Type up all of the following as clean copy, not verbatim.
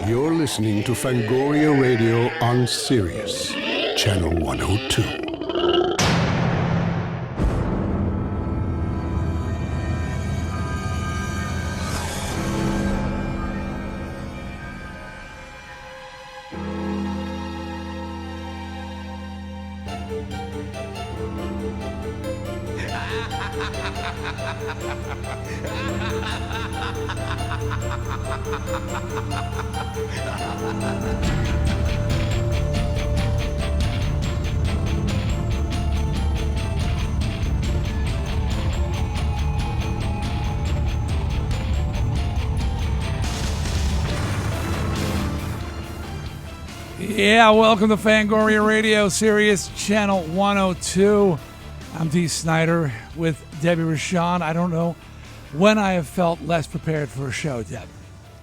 You're listening to Fangoria Radio on Sirius, Channel 102. Yeah, welcome to Fangoria Radio, Sirius Channel 102. I'm Dee Snider with Debbie Rochon. I don't know when I have felt less prepared for a show, Deb.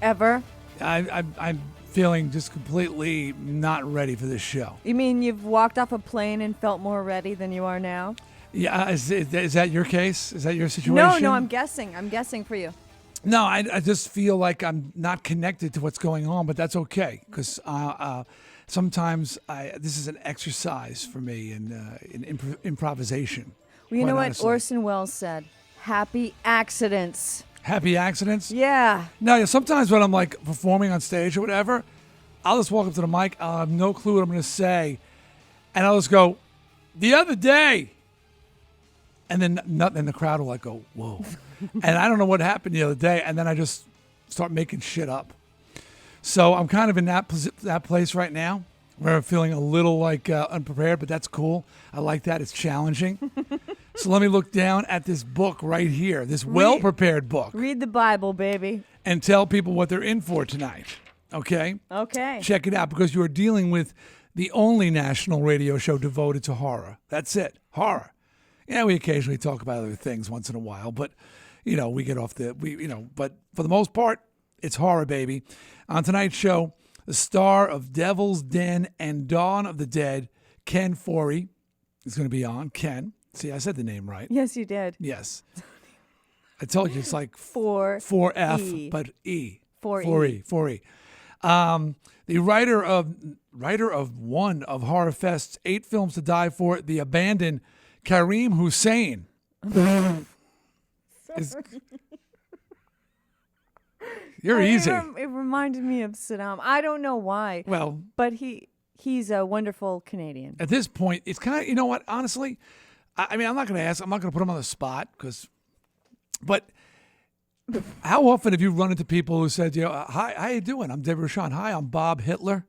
Ever? I'm feeling just completely not ready for this show. You mean you've walked off a plane and felt more ready than you are now? Yeah, is that your case? Is that your situation? No, I'm guessing. I'm guessing for you. No, I just feel like I'm not connected to what's going on, but that's okay because sometimes this is an exercise for me in improvisation. Well, you know what honestly. Orson Welles said? Happy accidents. Happy accidents? Yeah. No, sometimes when I'm like performing on stage or whatever, I'll just walk up to the mic. I'll have no clue what I'm going to say, and I'll just go, "The other day," and then the crowd will like go, "Whoa," and I don't know what happened the other day, and then I just start making shit up. So I'm kind of in that place right now where I'm feeling a little like unprepared, but that's cool. I like that. It's challenging. So let me look down at this book right here, this well-prepared book. Read the Bible, baby. And tell people what they're in for tonight, okay? Okay. Check it out because you are dealing with the only national radio show devoted to horror. That's it, horror. Yeah, we occasionally talk about other things once in a while, but, we get off but for the most part, it's horror, baby. On tonight's show, the star of Devil's Den and Dawn of the Dead, Ken Foree, is going to be on. Ken. See, I said the name right. Yes, you did. Yes. I told you it's like 4F, but E. 4E. 4E. The writer of one of Horror Fest's 8 films to die for, The Abandoned, Kareem Hussein. You're easy. It reminded me of Saddam. I don't know why. Well, but he's a wonderful Canadian. At this point, it's kind of, you know what, honestly, I mean, I'm not going to ask. I'm not going to put him on the spot but how often have you run into people who said, hi, how you doing? I'm Debbie Rochon. Hi, I'm Bob Hitler.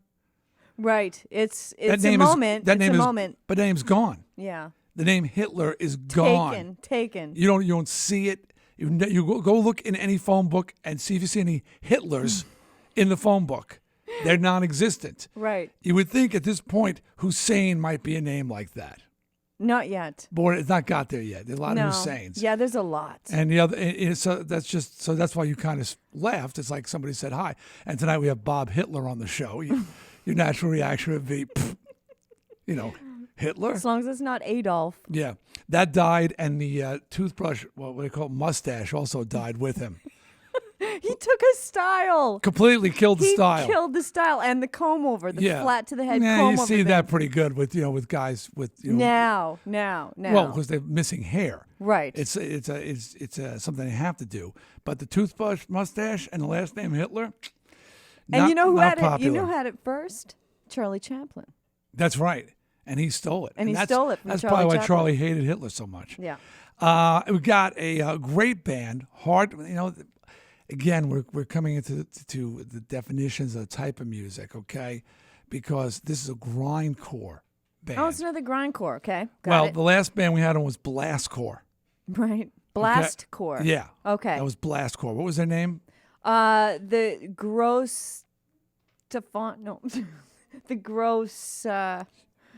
Right. It's a moment. But the name's gone. Yeah. The name Hitler is gone. Taken. You don't see it. You go look in any phone book and see if you see any Hitlers in the phone book. They're non-existent. Right. You would think at this point Hussein might be a name like that. Not yet. Boy, it's not got there yet. There's a lot of Husseins. Yeah, there's a lot. And the other, so that's why you kind of laughed. It's like somebody said hi. And tonight we have Bob Hitler on the show. Your natural reaction would be, Hitler. As long as it's not Adolf. Yeah, that died, and the toothbrush, what they call mustache, also died with him. He took his style. Completely killed the style. He killed the style and the comb over, the flat to the head comb over. You see that pretty good with with guys with now. Well, because they're missing hair. Right. It's something they have to do. But the toothbrush, mustache, and the last name Hitler. And you know who had popular. it? You know who had it first? Charlie Chaplin. That's right. And he stole it. And he stole it from That's Charlie probably why Chaplin. Charlie hated Hitler so much. Yeah. We got a great band. Again, we're coming into the definitions of the type of music, okay? Because this is a grindcore band. Oh, it's another grindcore. Okay. Well, the last band we had on was blastcore. Right. Blastcore. Okay. Yeah. Okay. That was blastcore. What was their name? The gross. No. The gross.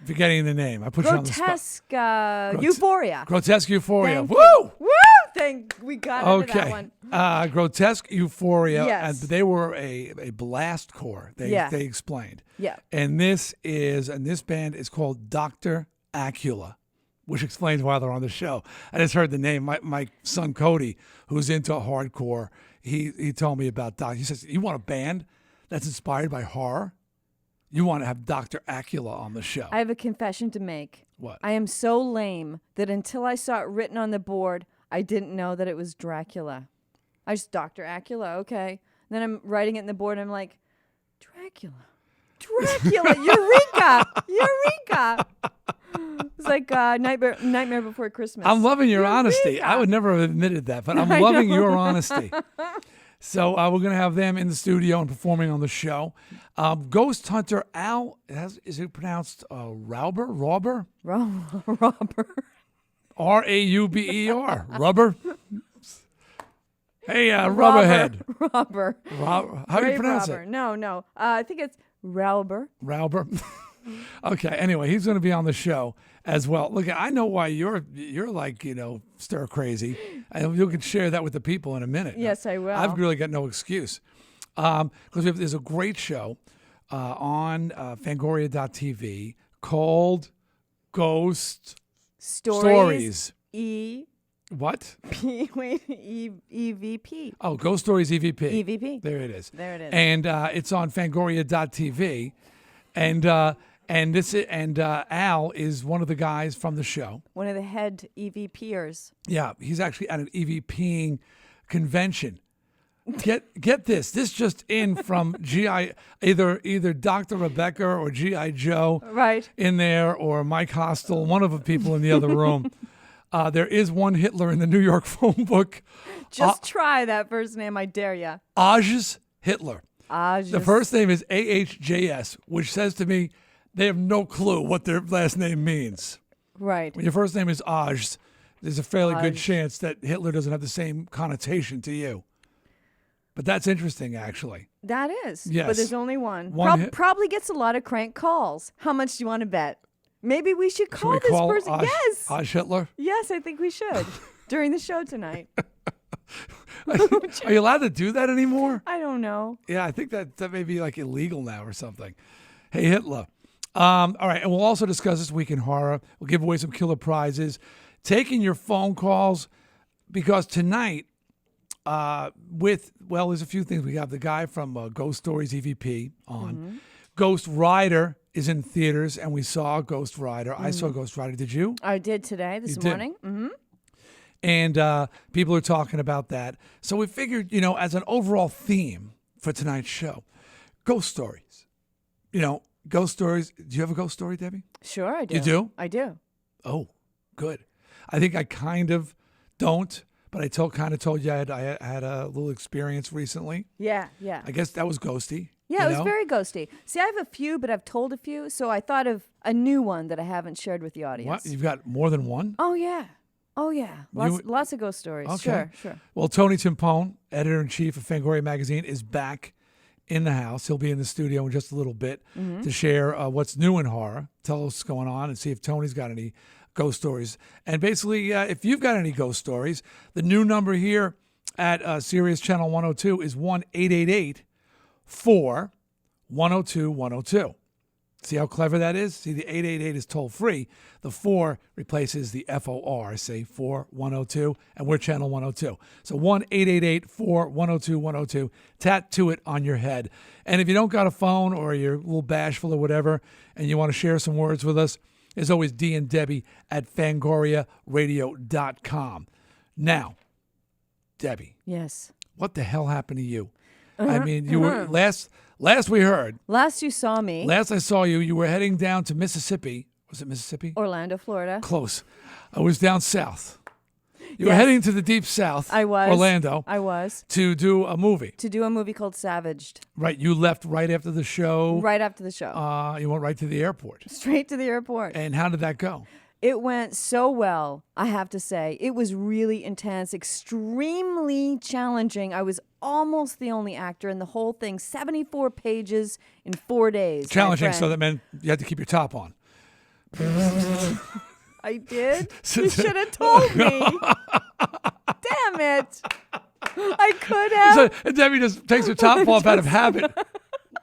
Forgetting the name. I put you on the spot. Euphoria. Grotesque Euphoria. Thank Woo! You. Woo! We got into that one. Grotesque Euphoria. Yes. And they were a blastcore. They explained. Yeah. And this band is called Dr. Acula, which explains why they're on the show. I just heard the name. My son Cody, who's into hardcore, he told me about Doc. He says, "You want a band that's inspired by horror, you want to have Dr. Acula on the show. I have a confession to make. What? I am so lame that until I saw it written on the board, I didn't know that it was Dracula. I just, Dr. Acula, okay. And then I'm writing it in the board, and I'm like, Dracula, Eureka! It's like Nightmare Before Christmas. I'm loving your Eureka! honesty. I would never have admitted that, but I'm loving your honesty. So we're going to have them in the studio and performing on the show. Ghost Hunter Al, is it pronounced Rauber? Robber. R-A-U-B-E-R. Rubber? Hey, Rubberhead. Robber. How do you pronounce robber. it? No. I think it's Rauber. Okay, anyway, he's going to be on the show as well. Look, I know why you're like, stir crazy. And you can share that with the people in a minute. Yes, I will. I've really got no excuse. Because there's a great show on Fangoria.tv called Ghost Stories. What? EVP. Oh, Ghost Stories EVP. EVP. There it is. And it's on Fangoria.tv. And Al is one of the guys from the show. One of the head EVPers. Yeah, he's actually at an EVPing convention. Get this. This just in from GI, either Dr. Rebecca or GI Joe, right, in there, or Mike Hostel, one of the people in the other room. There is one Hitler in the New York phone book. Just try that first name, I dare ya. Ajs Hitler. Ajs. The first name is AHJS, which says to me they have no clue what their last name means. Right. When your first name is Aj, there's a fairly good Aj. chance that Hitler doesn't have the same connotation to you. But that's interesting, actually. That is. Yes. But there's only one. Probably gets a lot of crank calls. How much do you want to bet? Maybe we should call this person. Aj, Yes. Aj Hitler? Yes, I think we should. During the show tonight. Are you allowed to do that anymore? I don't know. Yeah, I think that may be like illegal now or something. Hey, Hitler. All right, and we'll also discuss this week in horror. We'll give away some killer prizes. Taking your phone calls, because tonight, there's a few things. We have the guy from Ghost Stories EVP on. Mm-hmm. Ghost Rider is in theaters, and we saw Ghost Rider. I saw Ghost Rider. Did you? I did today, this morning. Mm-hmm. And people are talking about that. So we figured, as an overall theme for tonight's show, ghost stories. Ghost stories. Do you have a ghost story, Debbie? Sure, I do. You do? I do. Oh, good. I think I kind of don't, but I kind of told you I had a little experience recently. Yeah. I guess that was ghosty. Yeah, it was very ghosty. See, I have a few, but I've told a few, so I thought of a new one that I haven't shared with the audience. What? You've got more than one? Oh, yeah. Lots of ghost stories. Okay. Sure. Well, Tony Timpone, editor-in-chief of Fangoria Magazine, is back in the house. He'll be in the studio in just a little bit to share what's new in horror, tell us what's going on, and see if Tony's got any ghost stories. And basically, if you've got any ghost stories, the new number here at Sirius Channel 102 is 1-888-4-102-102. See how clever that is? See, the 888 is toll-free. The 4 replaces the FOR, say 4102, and we're Channel 102. So 1-888-4-102-102. Tattoo it on your head. And if you don't got a phone or you're a little bashful or whatever, and you want to share some words with us, there's always Dee and Debbie at FangoriaRadio.com. Now, Debbie. Yes. What the hell happened to you? I mean, you were last we heard. Last you saw me. Last I saw you, you were heading down to Mississippi. Was it Mississippi? Orlando, Florida. Close. I was down south. You were heading to the deep south. I was. Orlando. I was. To do a movie. To do a movie called Savaged. Right. You left right after the show. Right after the show. You went right to the airport. Straight to the airport. And how did that go? It went so well, I have to say. It was really intense, extremely challenging. I was almost the only actor in the whole thing. 74 pages in 4 days. Challenging, so that meant you had to keep your top on. I did? You should have told me. Damn it. I could have. So, and Debbie just takes her top off out of habit.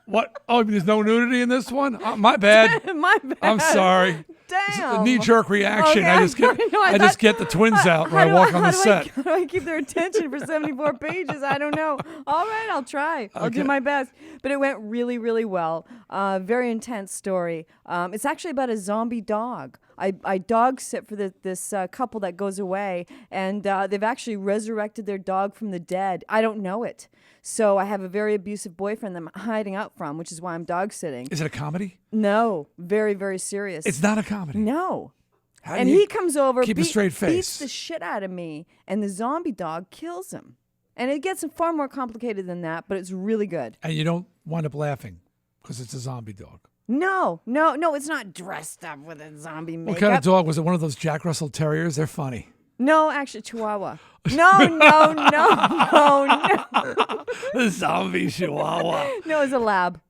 What? Oh, there's no nudity in this one? My bad. My bad. I'm sorry. Damn. A knee-jerk reaction. Okay, I just get the twins out when I walk on the set. How do I keep their attention for 74 pages? I don't know. All right, I'll try. I'll do my best. But it went really, really well. Very intense story. It's actually about a zombie dog. I dog sit for this couple that goes away, and they've actually resurrected their dog from the dead. I don't know it. So I have a very abusive boyfriend that I'm hiding out from, which is why I'm dog sitting. Is it a comedy? No, very, very serious. It's not a comedy. No. How And do you he comes over, keep a straight face? beats the shit out of me, and the zombie dog kills him. And it gets far more complicated than that, but it's really good. And you don't wind up laughing because it's a zombie dog. No, it's not dressed up with a zombie makeup. What kind of dog was it? One of those Jack Russell Terriers? They're funny. No, actually, Chihuahua. No. The zombie Chihuahua. No, it's a lab.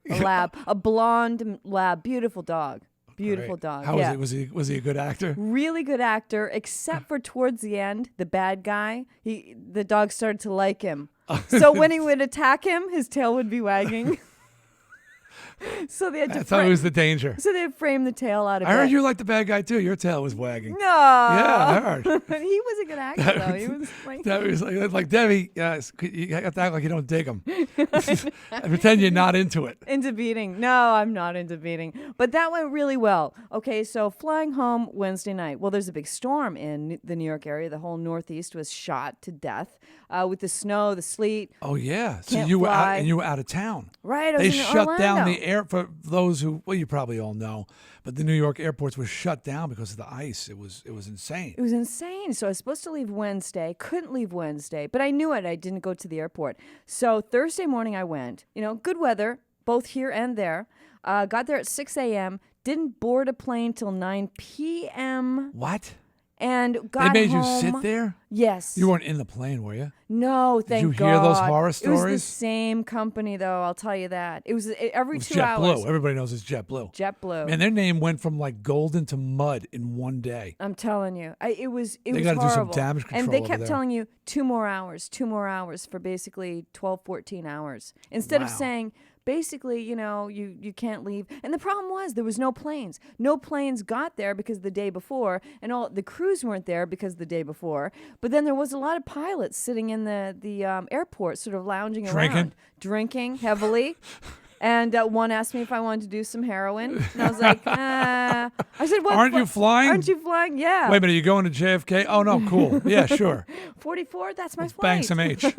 A blonde lab. Beautiful dog. Beautiful dog. How was he? Was he a good actor? Really good actor, except for towards the end, the bad guy. The dog started to like him. So when he would attack him, his tail would be wagging. So they had to. I thought it was the danger. So they had framed the tail out of it. I heard you liked the bad guy too. Your tail was wagging. No. Yeah, I heard. He was a good actor though. He was like. That was like Debbie. Yes, you have to act like you don't dig him. Pretend you're not into it. Into beating. No, I'm not into beating. But that went really well. Okay, so flying home Wednesday night. Well, there's a big storm in the New York area. The whole Northeast was shot to death with the snow, the sleet. Oh yeah. So Can't you were fly. you were out of town. Right. I They was in shut down Orlando. the air for those who. Well, you probably all know, but the New York airports were shut down because of the ice. It was insane. It was insane. So I was supposed to leave Wednesday, couldn't leave Wednesday, but I knew it. I didn't go to the airport. So Thursday morning I went. Good weather, both here and there. Got there at 6 a.m., didn't board a plane till 9 p.m. What? And got They made home. you sit there? Yes. You weren't in the plane, were you? No, thank God. Did you hear those horror It was the stories? same company, though, I'll tell you that. It was every It was 2 hours. JetBlue. Everybody knows it's JetBlue. JetBlue. Man, their name went from like golden to mud in one day. I'm telling you, it was They was gotta do some horrible. damage control and they over kept there. telling you 2 more hours for basically 12, 14 hours. Instead of Wow. saying, basically, you can't leave. And the problem was there was no planes. No planes got there because the day before, and all the crews weren't there because the day before. But then there was a lot of pilots sitting in the airport, sort of lounging around, drinking heavily. And one asked me if I wanted to do some heroin. And I was like, I said, what? Aren't you flying? Aren't you flying? Yeah. Wait a minute, are you going to JFK? Oh, no, cool. Yeah, sure. 44, that's my Let's flight. bang some H.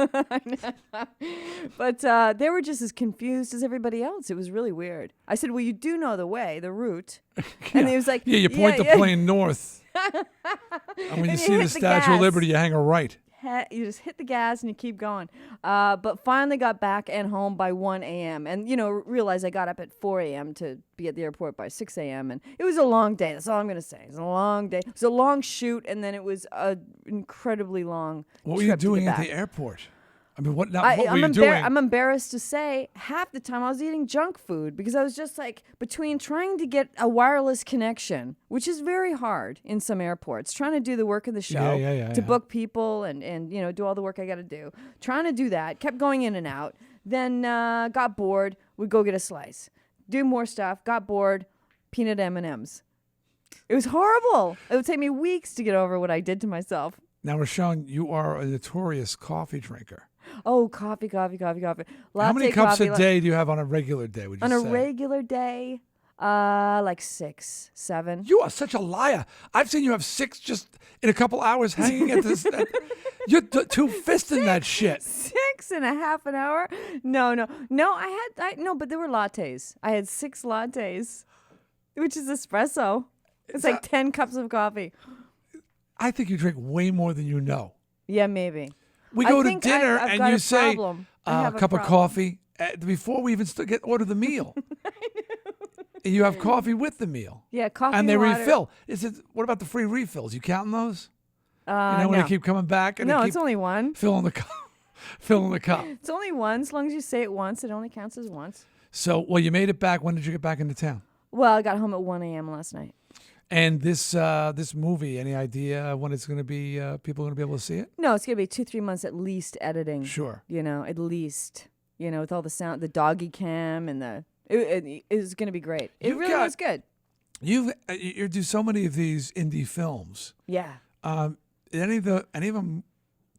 But they were just as confused as everybody else. It was really weird. I said, well, you do know the way, the route. And he was like, Yeah, you point the plane north. And when you see hit the the Statue of gas. Liberty, you hang a right. You just hit the gas and you keep going. But finally got back and home by 1 a.m. And, realized I got up at 4 a.m. to be at the airport by 6 a.m. And it was a long day. That's all I'm going to say. It was a long day. It was a long shoot, and then it was an incredibly long What were you trip to get doing at back. the airport? I mean, what were you doing? I'm embarrassed to say half the time I was eating junk food because I was just like between trying to get a wireless connection, which is very hard in some airports, trying to do the work of the show, to book people and do all the work I got to do. Trying to do that, kept going in and out. Then got bored, would go get a slice. Do more stuff, got bored, peanut M&Ms. It was horrible. It would take me weeks to get over what I did to myself. Now, Rochon, you are a notorious coffee drinker. Oh, coffee. Latte How many cups coffee, a day do you have on a regular day, would you say? On a regular day, like 6, 7. You are such a liar. I've seen you have 6 just in a couple hours hanging at this. You're two-fisting that shit. 6.5 an hour? No. But there were lattes. I had 6 lattes, which is espresso. It's like 10 cups of coffee. I think you drink way more than you know. Yeah, maybe. We I go to think dinner I've and got you a say problem. I a have a cup of problem. coffee before we even order the meal. And you have coffee with the meal. Yeah, coffee and they water. refill. What about the free refills? You counting those? When No. they keep coming back and No, they it's keep only one. filling the cup. Filling the cup. It's only one. As long as you say it once, it only counts as once. So, you made it back. When did you get back into town? Well, I got home at 1 a.m. last night. And this movie, any idea when it's going to be, people are going to be able to see it? No, it's going to be 2-3 months at least editing. Sure. At least. With all the sound, the doggy cam and it is going to be great. It really was good. You do so many of these indie films. Yeah. Any of them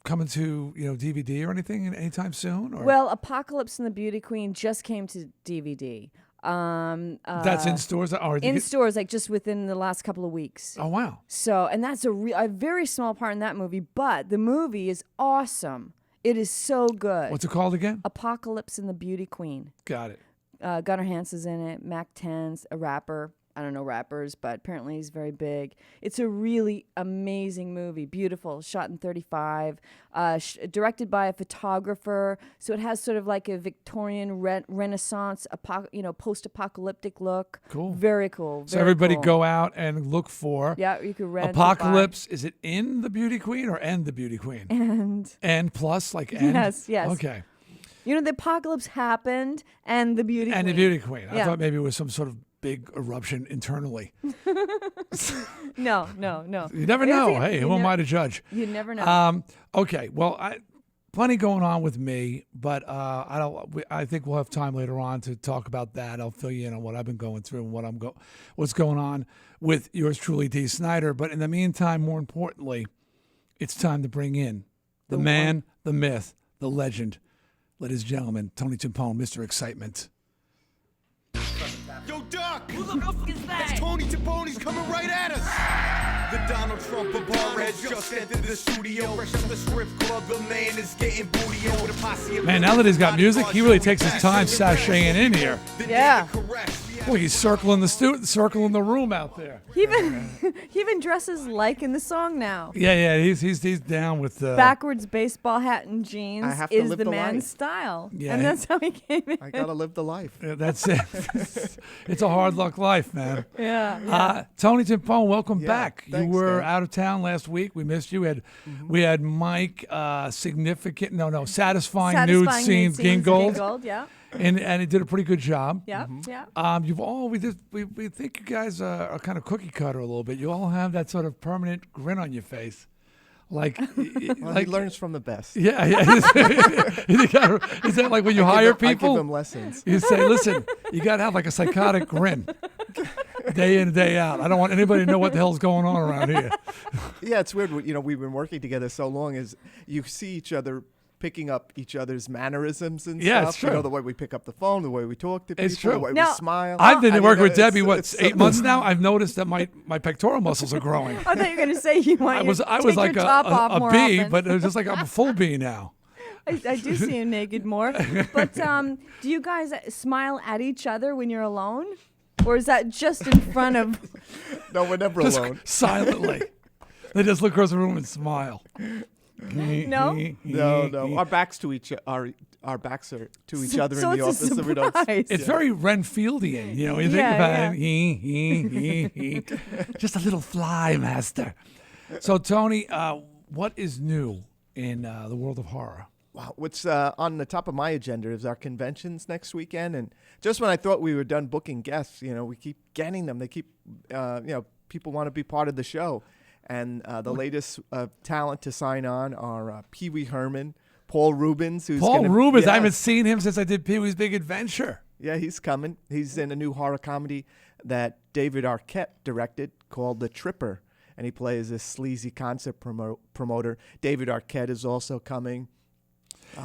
coming to DVD or anything anytime soon? Or? Well, Apocalypse and the Beauty Queen just came to DVD. That's in stores? Or In stores, like just within the last couple of weeks. Oh, wow. So, and that's a very small part in that movie, but the movie is awesome. It is so good. What's it called again? Apocalypse and the Beauty Queen. Got it. Gunnar Hansen's in it. Mac 10's a rapper. I don't know rappers, but apparently he's very big. It's a really amazing movie. Beautiful. Shot in 35. Directed by a photographer. So it has sort of like a Victorian Renaissance, post-apocalyptic look. Cool. Very cool. So everybody cool. go out and look for. Yeah, you could rent. Apocalypse. Is it in the Beauty Queen or end the Beauty Queen? And plus, like end? Yes. Okay. The apocalypse happened and the Beauty Queen. And the Beauty Queen. I Yeah. thought maybe it was some sort of big eruption internally. No. You never know. Hey, who am I to judge? You never know. Okay. Well, plenty going on with me, but I think we'll have time later on to talk about that. I'll fill you in on what I've been going through and what's going on with yours truly, Dee Snider. But in the meantime, more importantly, it's time to bring in the man, the myth, the legend, ladies and gentlemen, Tony Timpone, Mr. Excitement. Yo, Doc! Who the fuck is that? It's Tony Timpone, he's coming right at us! The Donald Trump of bar has just entered the studio. Fresh out the strip club, the man is getting booty with a posse of... Man, now that he's got music, he really takes his time sashaying in here. Yeah. Boy, he's circling the room out there. He even dresses like in the song now. Yeah, he's down with the Backwards baseball hat and jeans I have to is live the the man's life. style. Yeah. And that's how he came in. I gotta live the life. Yeah, that's it. It's a hard luck life, man. Yeah. Tony Timpone, welcome Yeah, back. thanks, you were man. out of town last week. We missed you. We had Mike, satisfying nude scenes, Gingold, yeah. and he did a pretty good job. Yeah, Mm-hmm. yeah. We think you guys are kind of cookie cutter a little bit. You all have that sort of permanent grin on your face, like Well, he learns from the best. Yeah. Is that like when you hire I give people? him lessons. You say, listen, you got to have like a psychotic grin day in and day out. I don't want anybody to know what the hell's going on around here. Yeah, it's weird. We've been working together so long. Is you see each other picking up each other's mannerisms and Yeah, stuff. it's true. The way we pick up the phone, the way we talk to people, It's true. the way Now, we smile. I've been working with Debbie, it's 8 months now? I've noticed that my pectoral muscles are growing. I thought you were going to say you want I to was take like your top off a more bee, often. but it was just like I'm a full bee now. I do see you naked more. But do you guys smile at each other when you're alone? Or is that just in front of... No, we're never Just alone. silently. They just look across the room and smile. No? No. Our backs to our backs are to each other So in the it's a office. So we don't. surprise. It's very Renfieldian, you think Yeah, about it. Just a little fly, master. So, Tony, what is new in the world of horror? Wow, what's on the top of my agenda is our conventions next weekend, and just when I thought we were done booking guests, we keep getting them. They keep, people want to be part of the show, and the latest talent to sign on are Pee Wee Herman, Paul Rubens, I haven't seen him since I did Pee Wee's Big Adventure. Yeah, he's coming. He's in a new horror comedy that David Arquette directed called The Tripper, and he plays this sleazy concept promoter. David Arquette is also coming.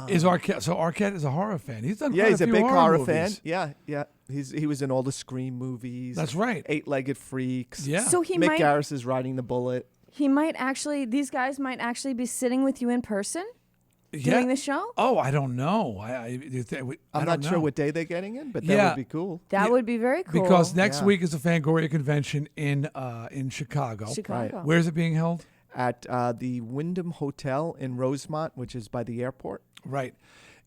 Is Arquette? So Arquette is a horror fan. He's done. Yeah, quite he's a a few big horror movies. fan. Yeah. He was in all the Scream movies. That's right. Eight-Legged Freaks. Yeah. So he Mick might... Garris is riding the bullet. These guys might actually be sitting with you in person doing the show? Oh, I don't know. I'm not sure what day they're getting in, but that Yeah. would be cool. That would be very cool. Because next Yeah. week is the Fangoria convention in Chicago. Chicago. Where's it being held? At the Wyndham Hotel in Rosemont, which is by the airport. Right.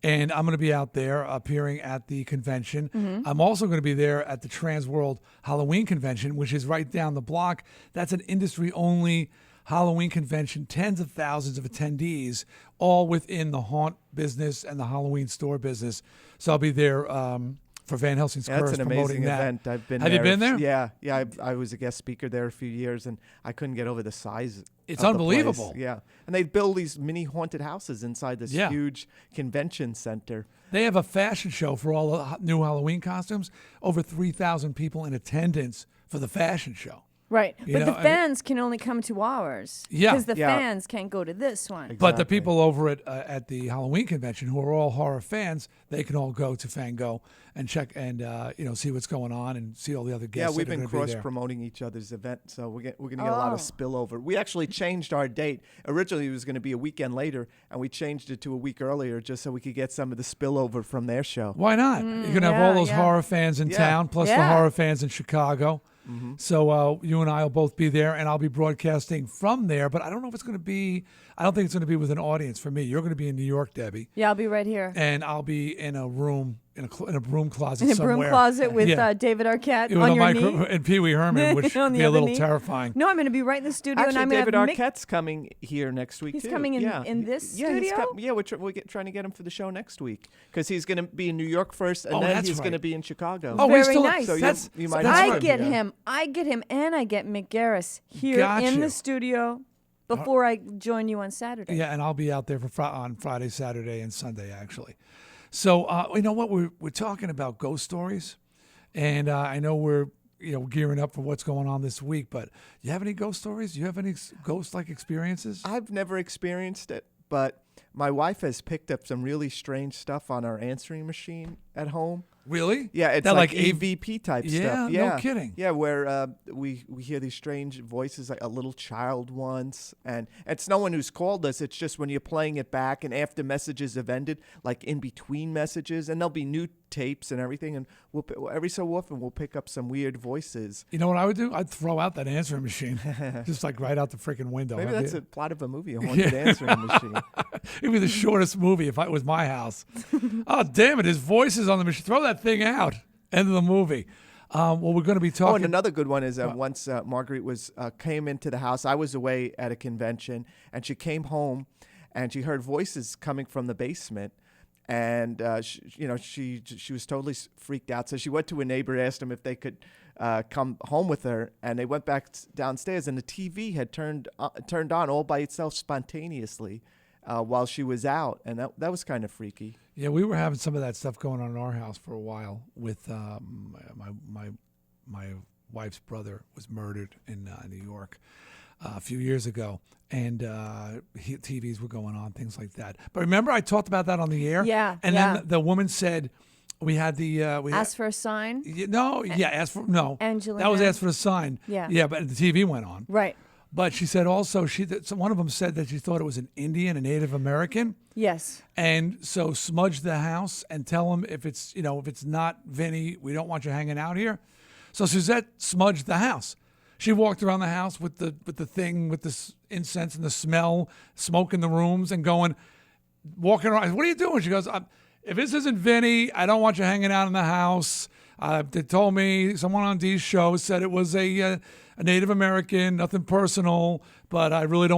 And I'm going to be out there appearing at the convention. I'm also going to be there at the Trans World Halloween Convention, which is right down the block. That's an industry-only Halloween convention, tens of thousands of attendees, all within the haunt business and the Halloween store business. So I'll be there for Van Helsing's Yeah, Curse, that's an promoting amazing that. event. I've been. Have you been there? Yeah. I was a guest speaker there a few years, and I couldn't get over the size. It's of the unbelievable. place. Yeah, and they build these mini haunted houses inside this Yeah. huge convention center. They have a fashion show for all the new Halloween costumes. Over 3,000 people in attendance for the fashion show. Right. You But know, the and- fans can only come to ours. Yeah. Because the Yeah. fans can't go to this one. But the Exactly. people over at the Halloween convention who are all horror fans, they can all go to Fango and check and see what's going on and see all the other guests. Yeah, we've that are been gonna be there. cross-promoting each other's event, so we're going to get a lot of spillover. We actually changed our date. Originally, it was going to be a weekend later, and we changed it to a week earlier just so we could get some of the spillover from their show. Why not? You're gonna have all those yeah. horror fans in Yeah. town, plus the Yeah. horror fans in Chicago. So you and I will both be there, and I'll be broadcasting from there. But I don't know if it's going to be. I don't think it's going to be with an audience for me. You're going to be in New York, Debbie, Yeah, I'll be right here. and I'll be in a room in a broom closet In a somewhere. broom closet with Yeah. David Arquette With on a your micro knee. and Pee Wee Herman, which On would the be a other little knee. terrifying. No, I'm going to be right in the studio, and Actually, I'm going David to have Mick. Arquette's coming here next week, He's too. coming in- yeah. in this yeah, he's studio? we're trying to get him for the show next week because he's going to be in New York first, and Oh, then that's he's going to right. be in Chicago. Oh, we Very still nice. So that's, you might that's have I fun, get yeah. him, and I get Mick Garris here Got in you. the studio before I join you on Saturday. Yeah, and I'll be out there for on Friday, Saturday, and Sunday actually. So you know what? We're talking about ghost stories, and I know we're gearing up for what's going on this week. But you have any ghost stories? Do you have any ghost-like experiences? I've never experienced it, but my wife has picked up some really strange stuff on our answering machine at home. Really? Yeah, it's That, like like, EVP type Yeah, stuff. no Yeah, kidding. Yeah, where we hear these strange voices, like a little child once, and it's no one who's called us. It's just when you're playing it back, and after messages have ended, like in between messages, and there'll be new tapes and everything, and every so often we'll pick up some weird voices. You know what I would do? I'd throw out that answering machine, just like right out the freaking window. Maybe I'd that's be- a plot of a movie, a haunted answering machine. It'd be the shortest movie if it was my house. Oh, damn it. His voice is on the machine. Throw that thing out. End of the movie. Well, we're going to be talking. Oh, and another good one is once Marguerite came into the house. I was away at a convention, and she came home, and she heard voices coming from the basement, and she was totally freaked out. So she went to a neighbor, asked him if they could come home with her, and they went back downstairs, and the TV had turned on all by itself spontaneously while she was out, and that was kind of freaky. Yeah, we were having some of that stuff going on in our house for a while with my wife's brother was murdered in New York a few years ago, and TVs were going on, things like that. But remember, I talked about that on the air. Yeah, and yeah. then the woman said we had the Ask for a sign. ask for no. Angelina. That was ask for a sign. Yeah. But the TV went on. Right. But she said also one of them said that she thought it was an Indian, a Native American. Yes. And so smudge the house and tell them if it's not Vinny, we don't want you hanging out here. So Suzette smudged the house. She walked around the house with the thing with the incense and the smell, smoke in the rooms, and walking around. What are you doing? She goes, if this isn't Vinny, I don't want you hanging out in the house. They told me someone on Dee's show said it was a Native American, nothing personal, but I really don't want